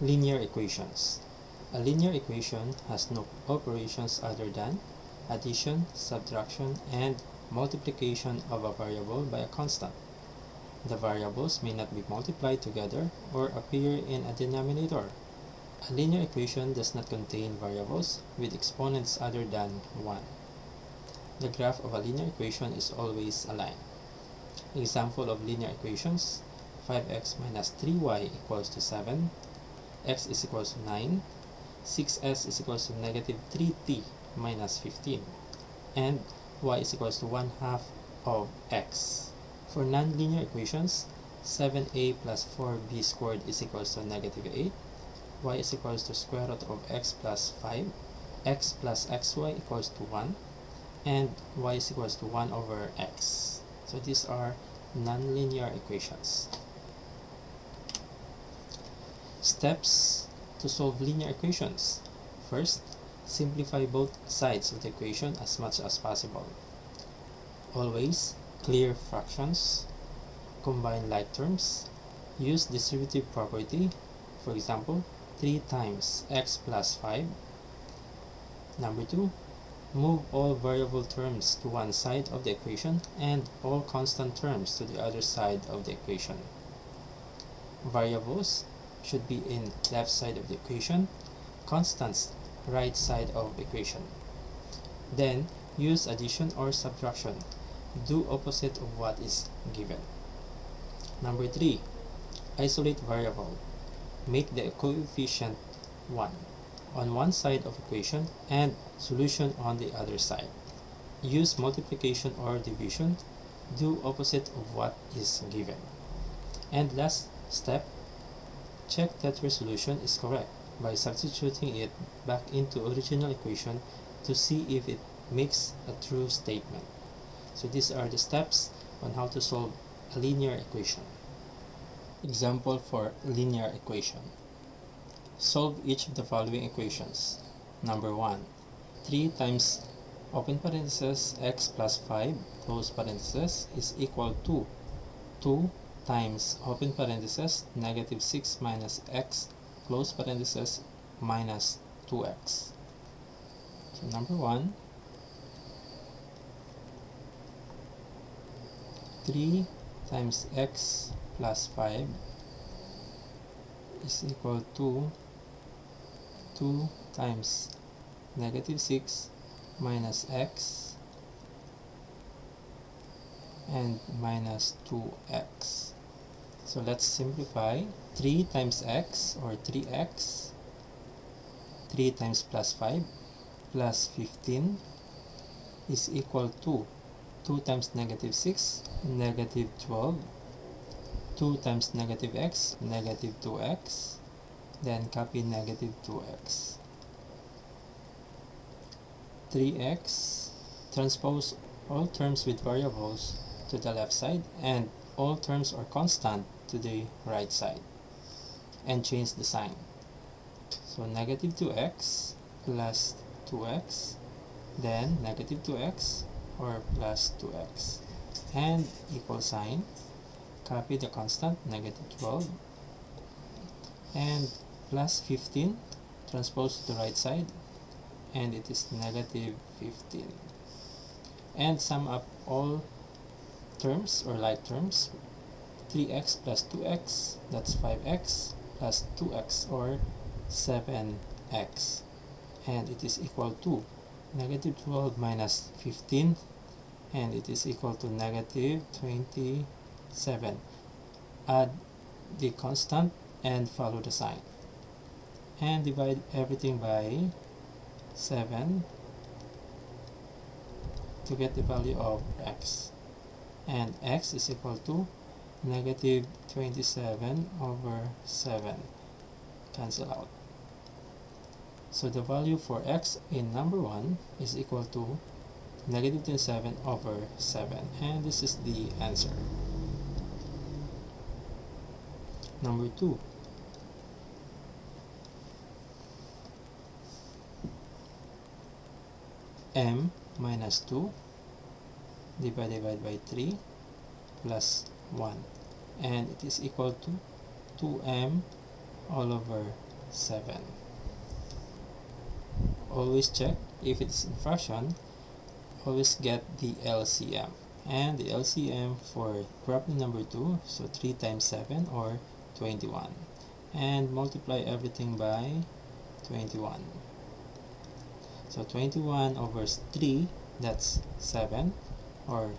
Linear equations. A linear equation has no operations other than addition, subtraction, and multiplication of a variable by a constant. The variables may not be multiplied together or appear in a denominator. A linear equation does not contain variables with exponents other than 1. The graph of a linear equation is always a line. Example of linear equations: 5x minus 3y equals to 7, x is equals to 9, 6s is equals to negative 3t minus 15, and y is equals to 1/2 of x. For nonlinear equations, 7a plus 4b squared is equals to negative 8, y is equals to square root of x plus 5, x plus xy equals to 1, and y is equals to 1 over x. So these are nonlinear equations. Steps to solve linear equations. First, simplify both sides of the equation as much as possible. Always clear fractions, combine like terms, use distributive property. For example, 3 times x plus 5. Number 2, move all variable terms to one side of the equation and all constant terms to the other side of the equation. Variables should be in left side of the equation, constants right side of the equation. Then use addition or subtraction. Do opposite of what is given. Number 3, isolate variable. Make the coefficient 1 on one side of equation and solution on the other side. Use multiplication or division. Do opposite of what is given. And last step, check that your solution is correct by substituting it back into original equation to see if it makes a true statement. So these are the steps on how to solve a linear equation. Example for linear equation. Solve each of the following equations. Number 1, 3 times open parenthesis x plus 5 close parenthesis is equal to 2 times open parenthesis negative 6 minus x close parenthesis minus 2x. So number 1, 3 times x plus 5 is equal to 2 times negative 6 minus x and minus 2x. So let's simplify. 3 times x or 3x, 3 times plus 5 plus 15 is equal to 2 times negative 6, negative 12, 2 times negative x, negative 2x, then copy negative 2x. 3x, transpose all terms with variables to the left side and all terms are constant to the right side, and change the sign. So negative 2x plus 2x, then negative 2x or plus 2x, and equal sign. Copy the constant negative 12 and plus 15, transpose to the right side, and it is negative 15. And sum up all terms or like terms. 3x plus 2x, that's 5x, plus 2x or 7x, and it is equal to negative 12 minus 15, and it is equal to negative 27. Add the constant and follow the sign, and divide everything by 7 to get the value of x, and x is equal to negative 27 over 7. Cancel out. So the value for x in number 1 is equal to negative 27 over 7, and this is the answer. Number 2, m minus 2 divided by 3 plus 1, and it is equal to 2m all over 7. Always check if it's in fraction. Always get the LCM, and the LCM for problem number 2, so 3 times 7 or 21, and multiply everything by 21. So 21 over 3, that's 7, or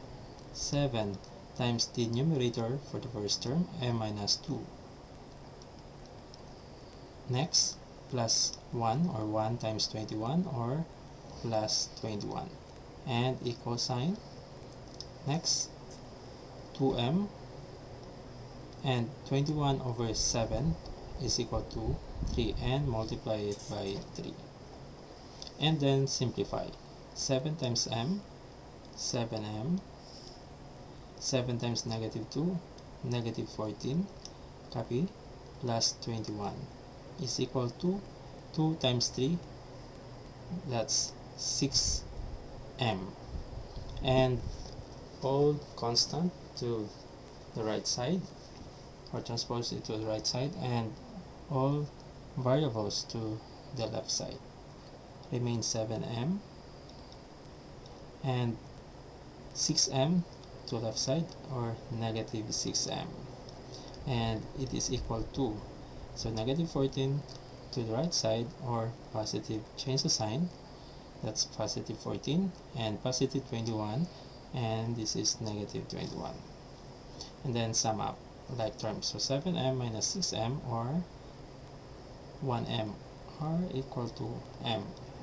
7 times the numerator for the first term, m minus 2. Next, plus 1, or 1 times 21, or plus 21, and equal sign. Next, 2m, and 21 over 7 is equal to 3, and multiply it by 3. And then simplify. 7 times m, 7m, 7 times negative 2, negative 14, copy, plus 21 is equal to 2 times 3, that's 6m, and all constant to the right side, or transpose it to the right side, and all variables to the left side. Remains 7m, and 6m to left side, or negative 6m, and it is equal to, so negative 14 to the right side, or positive, change the sign, that's positive 14, and positive 21, and this is negative 21. And then sum up like terms, so 7m minus 6m, or 1m, are equal to m,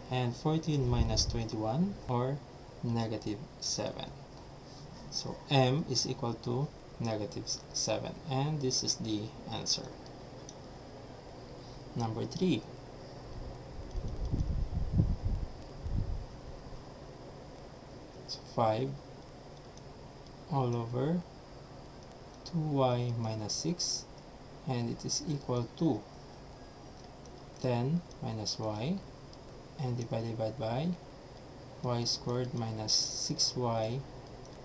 and 14 minus 21, or negative 7. So m is equal to negative 7, and this is the answer. Number 3. So 5 all over 2y minus 6, and it is equal to 10 minus y, and divided by y squared minus 6y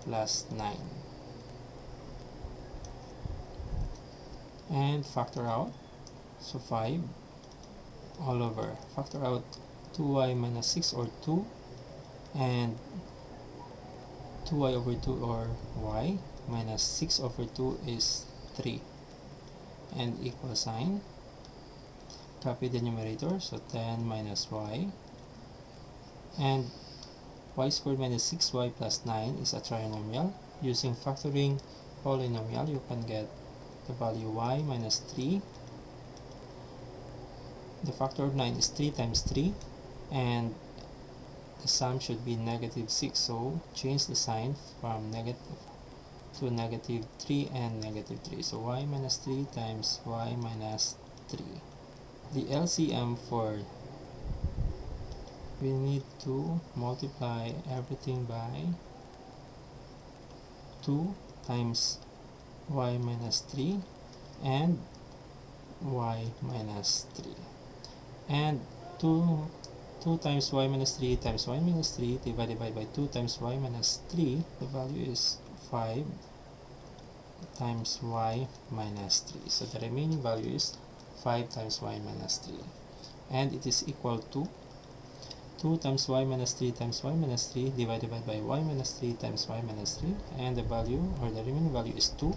plus 9. And factor out, so 5 all over, factor out 2y minus 6, or 2, and 2y over 2, or y, minus 6 over 2 is 3, and equal sign. Copy the numerator, so 10 minus y, and y squared minus 6y plus 9 is a trinomial. Using factoring polynomial, you can get the value y minus 3. The factor of 9 is 3 times 3, and the sum should be negative 6, so change the sign from negative to negative 3 and negative 3. So y minus 3 times y minus 3. The LCM for, we need to multiply everything by 2 times y minus 3 and y minus 3. And 2 times y minus 3 times y minus 3 divided by 2 times y minus 3, the value is 5 times y minus 3. So the remaining value is 5 times y minus 3, and it is equal to 2 times y minus 3 times y minus 3 divided by y minus 3 times y minus 3, and the value, or the remaining value, is 2,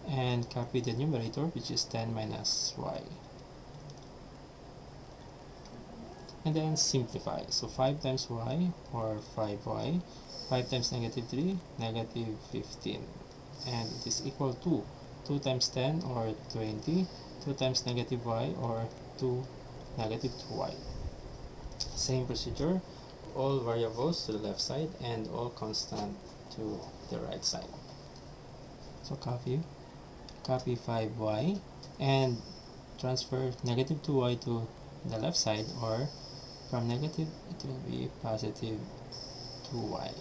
and copy the numerator, which is 10 minus y, and then simplify. So 5 times y, or 5y, 5 times negative 3, negative 15, and it is equal to 2 times 10, or 20, 2 times negative y, or 2 negative 2y. Same procedure, all variables to the left side and all constant to the right side. So copy 5y and transfer negative 2y to the left side, or from negative it will be positive 2y,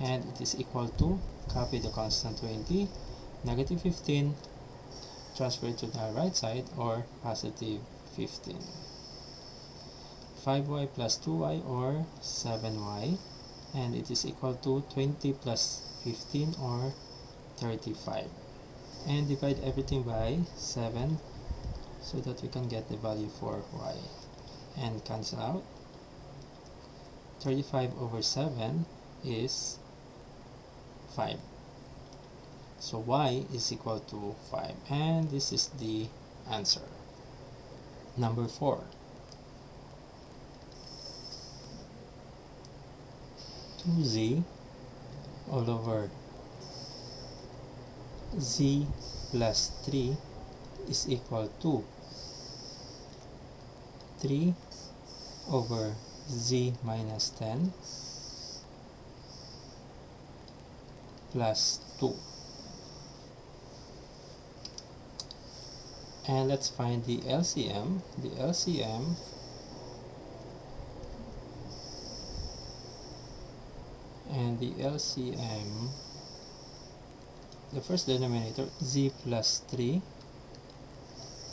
and it is equal to, copy the constant 20, negative 15, transfer it to the right side, or positive 15. 5y plus 2y, or 7y, and it is equal to 20 plus 15, or 35. And divide everything by 7, so that we can get the value for y, and cancel out. 35 over 7 is 5. So y is equal to 5, and this is the answer. Number 4. 2z all over z plus 3 is equal to 3 over z minus 10 plus 2. And let's find the LCM. The LCM the first denominator, z plus 3,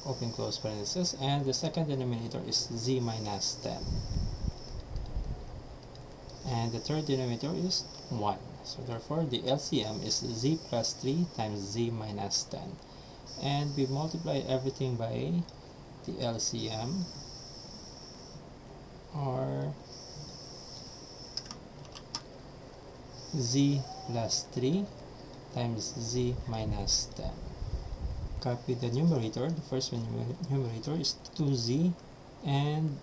open close parenthesis, and the second denominator is z minus 10. And the third denominator is 1. So therefore, the LCM is z plus 3 times z minus 10. And we multiply everything by the LCM, or z plus 3 times z minus 10. Copy the numerator. The first one numerator is 2z, and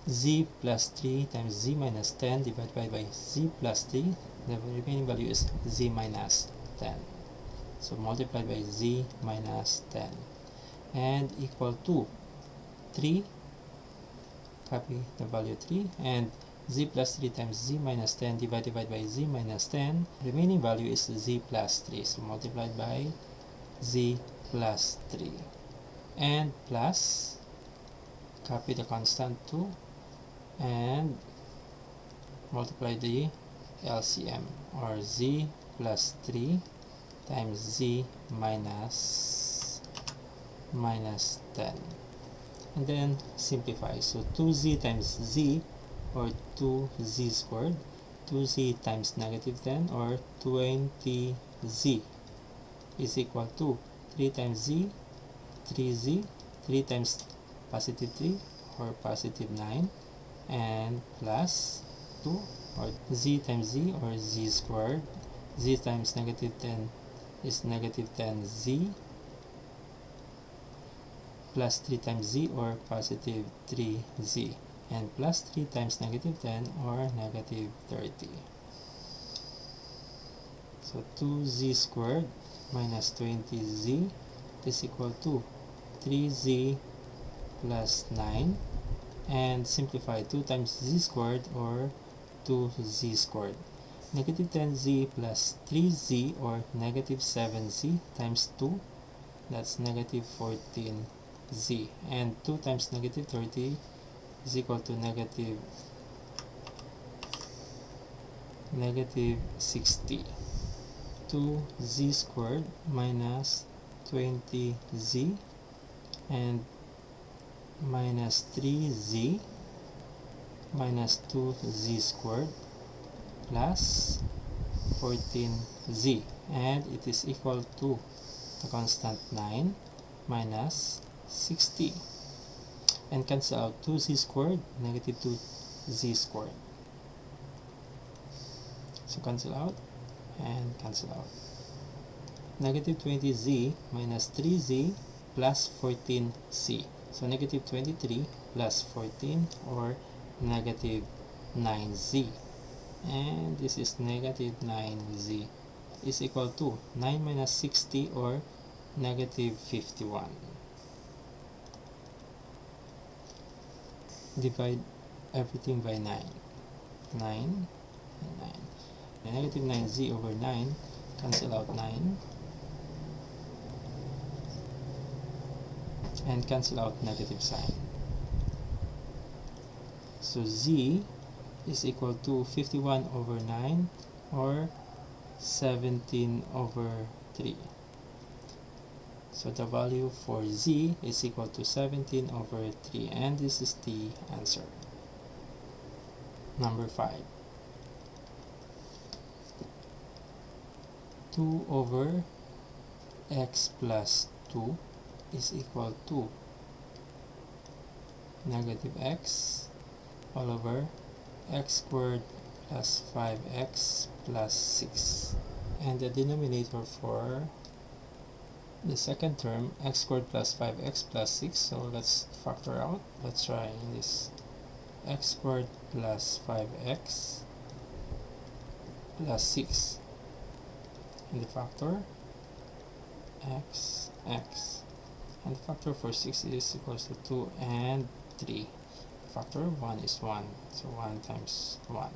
z plus 3 times z minus 10 divided by z plus 3. The remaining value is z minus 10. So multiplied by z minus 10, and equal to 3. Copy the value 3, and z plus 3 times z minus 10 divided by z minus 10. Remaining value is z plus 3. So multiplied by z plus 3, and plus, copy the constant 2, and multiply the LCM, or z plus 3 times z minus 10, and then simplify. So 2z times z, or 2z squared, 2z times negative 10, or 20z, is equal to 3 times z, 3z, 3 times positive 3, or positive 9, and plus 2, or z times z, or z squared, z times negative 10 is negative 10z, plus 3 times z, or positive 3z, and plus 3 times negative 10, or negative 30. So 2z squared minus 20z is equal to 3z plus 9, and simplify 2 times z squared, or 2z squared. Negative 10z plus 3z, or negative 7z, times 2, that's negative 14z, and 2 times negative 30 is equal to negative 60. 2z squared minus 20z, and minus 3z minus 2z squared plus 14z, and it is equal to the constant 9 minus 60, and cancel out 2z squared, negative 2z squared. So cancel out and cancel out. Negative 20z minus 3z plus 14c. So negative 23 plus 14, or negative 9z. And this is negative 9z is equal to 9 minus 60, or negative 51. Divide everything by 9. 9 and 9. Negative 9z over 9, cancel out 9, and cancel out negative sign. So z is equal to 51 over 9, or 17 over 3. So the value for z is equal to 17 over 3, and this is the answer. Number 5. 2 over x plus 2 is equal to negative x all over x squared plus 5x plus 6. And the denominator for the second term, x squared plus 5x plus 6, so let's factor out. Let's try this. X squared plus 5x plus 6, and the factor x, and the factor for 6 is equals to 2 and 3. The factor 1 is 1, so 1 times 1.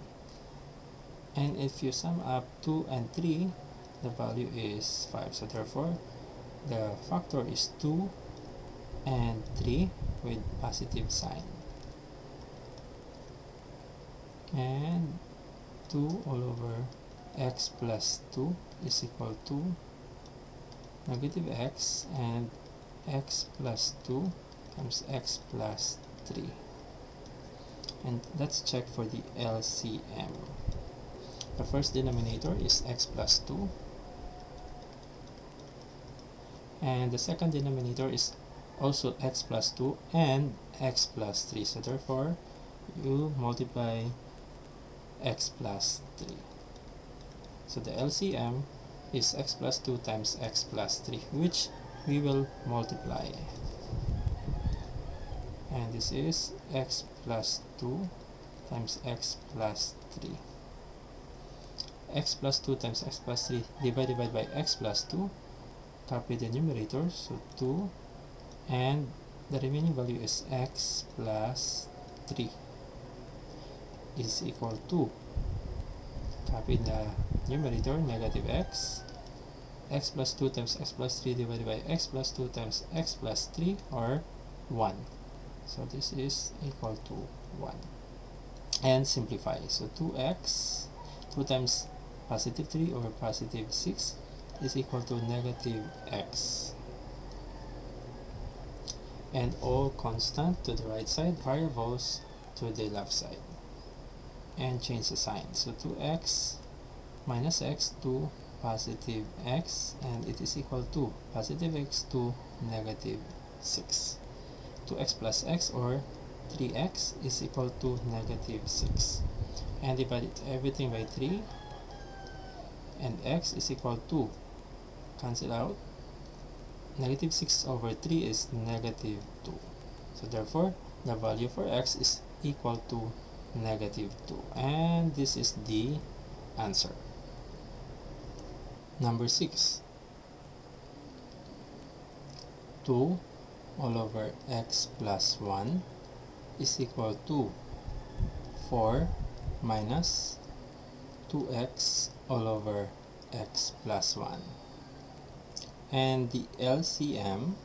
And if you sum up 2 and 3, the value is 5, so therefore the factor is 2 and 3 with positive sign. And 2 all over x plus 2 is equal to negative x, and x plus 2 times x plus 3. And let's check for the LCM. The first denominator is x plus 2, and the second denominator is also x plus 2 and x plus 3, so therefore you multiply x plus 3. So the LCM is x plus 2 times x plus 3, which we will multiply, and this is x plus 2 times x plus 3. X plus 2 times x plus 3 divided by x plus 2, copy the numerator, so 2, and the remaining value is x plus 3 is equal to, copy the numerator, negative x plus 2 times x plus 3 divided by x plus 2 times x plus 3, or 1. So this is equal to 1. And simplify, so 2x, 2 times positive 3 over positive 6 is equal to negative x. And all constant to the right side, variables to the left side. And change the sign, so 2x minus x to positive x, and it is equal to positive x to negative 6. 2x plus x, or 3x, is equal to negative 6. And divide everything by 3, and x is equal to, cancel out, negative 6 over 3 is negative 2. So therefore the value for x is equal to negative 2, and this is the answer. Number 6, 2 all over x plus 1 is equal to 4 minus 2x all over x plus 1. And the LCM,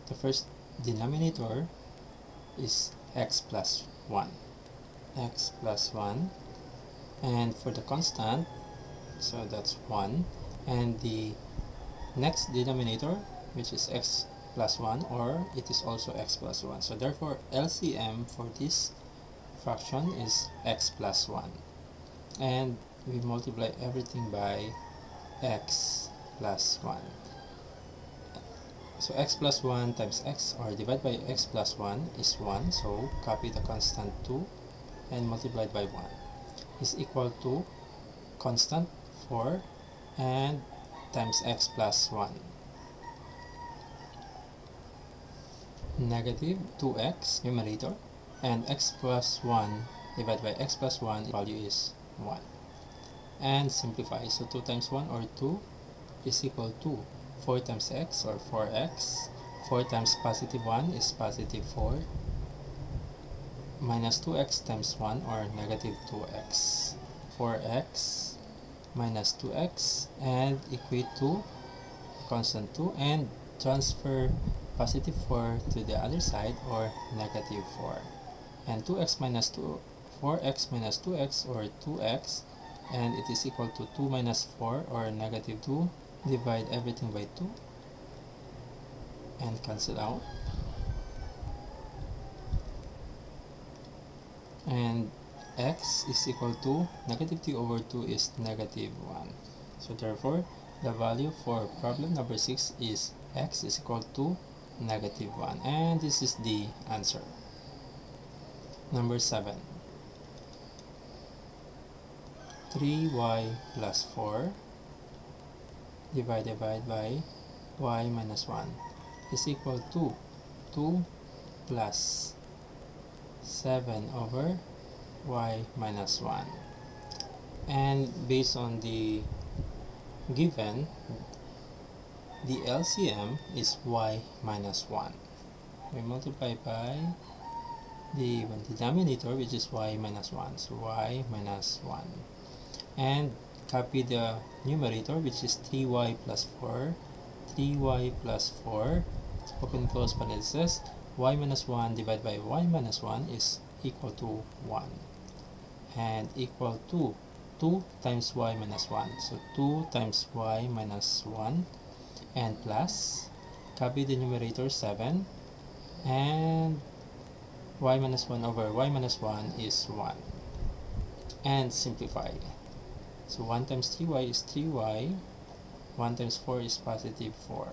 the first denominator is x plus 1, and for the constant, so that's 1, and the next denominator, which is x plus 1, or it is also x plus 1, so therefore LCM for this fraction is x plus 1, and we multiply everything by x plus 1. So x plus 1 times x, or divide by x plus 1, is 1, so copy the constant 2 and multiply by 1, is equal to constant 4 and times x plus 1, negative 2x numerator, and x plus 1 divided by x plus 1 value is 1. And simplify, so 2 times 1, or 2, is equal to 4 times x, or 4x. 4 times positive 1 is positive 4, minus 2x times 1, or negative 2x. 4x minus 2x, and equate to constant 2, and transfer positive 4 to the other side, or negative 4. And 2x minus 2, 4x minus 2x, or 2x, and it is equal to 2 minus 4, or negative 2. Divide everything by 2 and cancel out, and x is equal to negative 3 over 2 is negative 1. So therefore the value for problem number 6 is x is equal to negative 1, and this is the answer. Number 7. 3y plus 4 divided by y minus 1 is equal to 2 plus 7 over y minus 1. And based on the given, the LCM is y minus 1. We multiply by the denominator, which is y minus 1, so y minus 1, and copy the numerator, which is 3y plus 4, 3y plus 4, open close parenthesis, y minus 1 divided by y minus 1 is equal to 1, and equal to 2 times y minus 1, so 2 times y minus 1, and plus, copy the numerator 7, and y minus 1 over y minus 1 is 1, and simplify. So 1 times 3y is 3y, 1 times 4 is positive 4,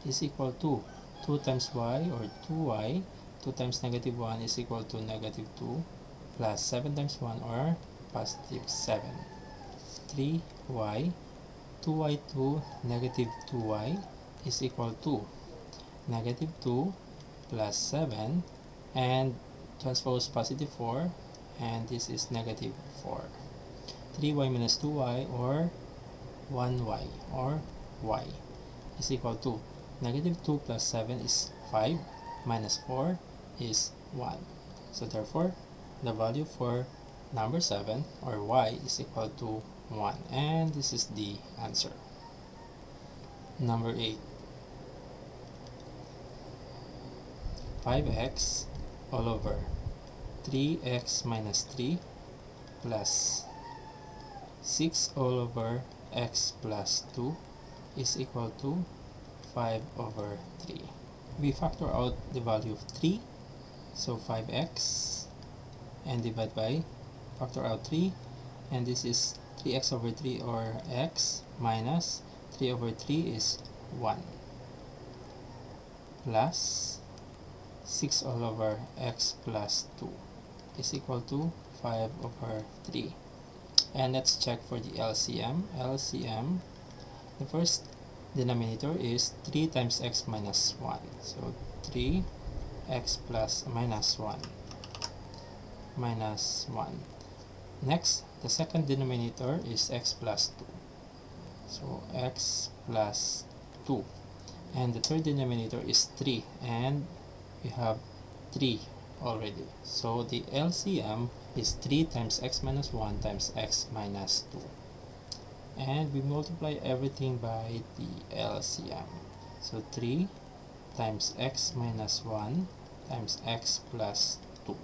is equal to 2 times y or 2y, 2 times negative 1 is equal to negative 2, plus 7 times 1 or positive 7, 3y, 2y to negative 2y is equal to negative 2 plus 7, and transpose positive 4, and this is negative 4. 3y minus 2y or 1y or y is equal to negative 2 plus 7 is 5 minus 4 is 1. So therefore, the value for number 7 or y is equal to 1, and this is the answer. Number 8. 5x all over 3x minus 3 plus 6 all over x plus 2 is equal to 5 over 3. We factor out the value of 3, so 5x, and divide by, factor out 3, and this is 3x over 3 or x minus 3 over 3 is 1, plus 6 all over x plus 2 is equal to 5 over 3. And let's check for the LCM. LCM, the first denominator is 3 times x minus 1. So 3x plus minus 1. Minus 1. Next, the second denominator is x plus 2. So x plus 2. And the third denominator is 3. And we have 3 already. So the LCM is 3 times x minus 1 times x minus 2. And we multiply everything by the LCM. So 3 times x minus 1 times x plus 2.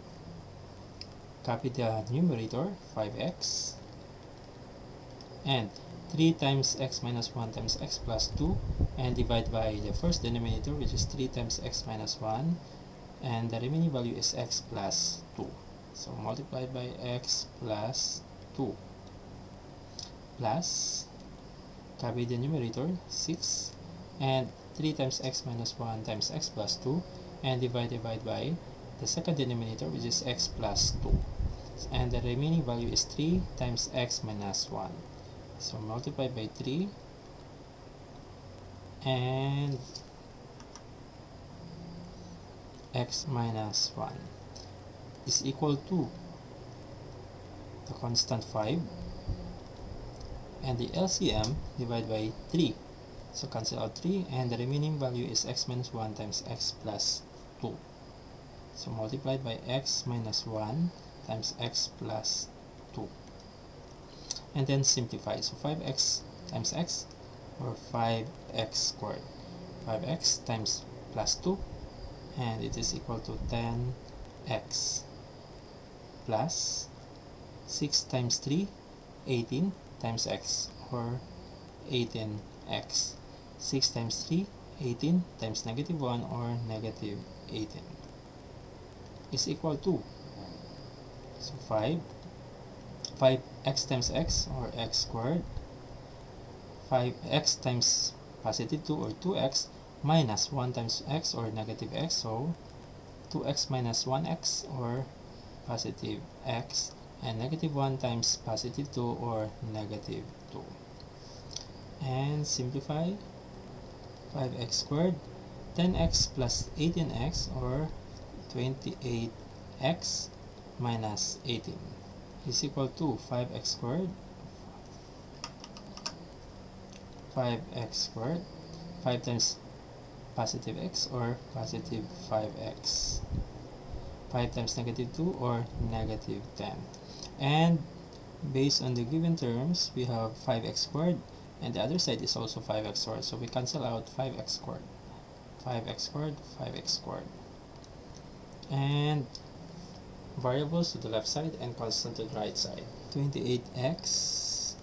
Copy the numerator, 5x, and 3 times x minus 1 times x plus 2, and divide by the first denominator, which is 3 times x minus 1, and the remaining value is x plus 2. So multiply by x plus 2, plus, copy the numerator, 6, and 3 times x minus 1 times x plus 2, and divide by the second denominator, which is x plus 2, and the remaining value is 3 times x minus 1. So multiply by 3, and x minus 1 is equal to the constant 5, and the LCM divided by 3, so cancel out 3, and the remaining value is x minus 1 times x plus 2. So multiplied by x minus 1 times x plus 2, and then simplify. So 5x times x, or 5x squared, 5x times plus 2, and it is equal to 10x, plus 6 times 3, 18 times x, or 18x. 6 times 3, 18 times negative 1, or negative 18, is equal to, so 5x times x, or x squared, 5x times positive 2, or 2x, minus 1 times x or negative x, so 2x minus 1x or positive x, and negative 1 times positive 2 or negative 2. And simplify, 5x squared, 10x plus 18x or 28x minus 18 is equal to 5x squared, 5 times positive x or positive 5x, 5 times negative 2 or negative 10. And based on the given terms, we have 5x squared, and the other side is also 5x squared, so we cancel out 5x squared, 5x squared, 5x squared, and variables to the left side and constant to the right side. 28x,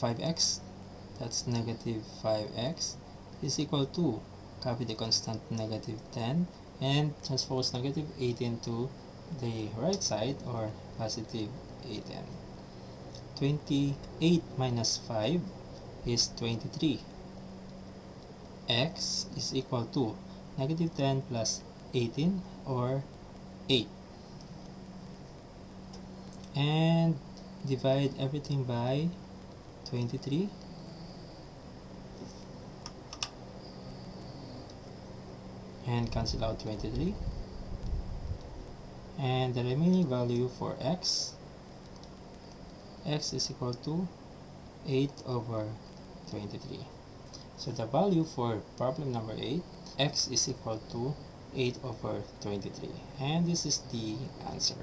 5x, that's negative 5x, is equal to, copy the constant negative 10 and transpose negative 18 to the right side or positive 18. 28 minus 5 is 23. X is equal to negative 10 plus 18 or 8. And divide everything by 23. And cancel out 23. And the remaining value for x is equal to 8 over 23. So the value for problem number 8, x is equal to 8 over 23. And this is the answer.